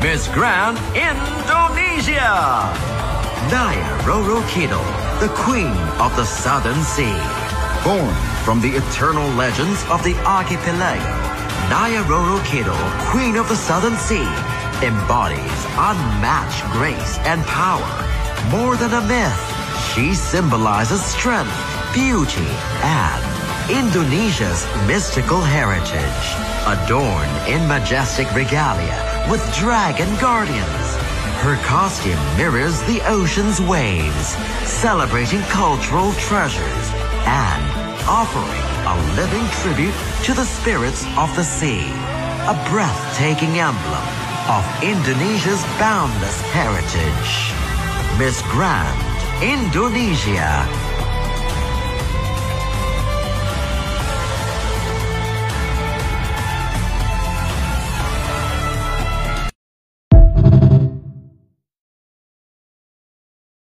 Miss Grand Indonesia, Naya Roro Kidul, the Queen of the Southern Sea. Born from the eternal legends of the archipelago, Naya Roro Kidul, Queen of the Southern Sea, embodies unmatched grace and power. More than a myth, she symbolizes strength, beauty, and Indonesia's mystical heritage. Adorned in majestic regalia with dragon guardians, her costume mirrors the ocean's waves, celebrating cultural treasures and offering a living tribute to the spirits of the sea. A breathtaking emblem of Indonesia's boundless heritage. Miss Grand Indonesia.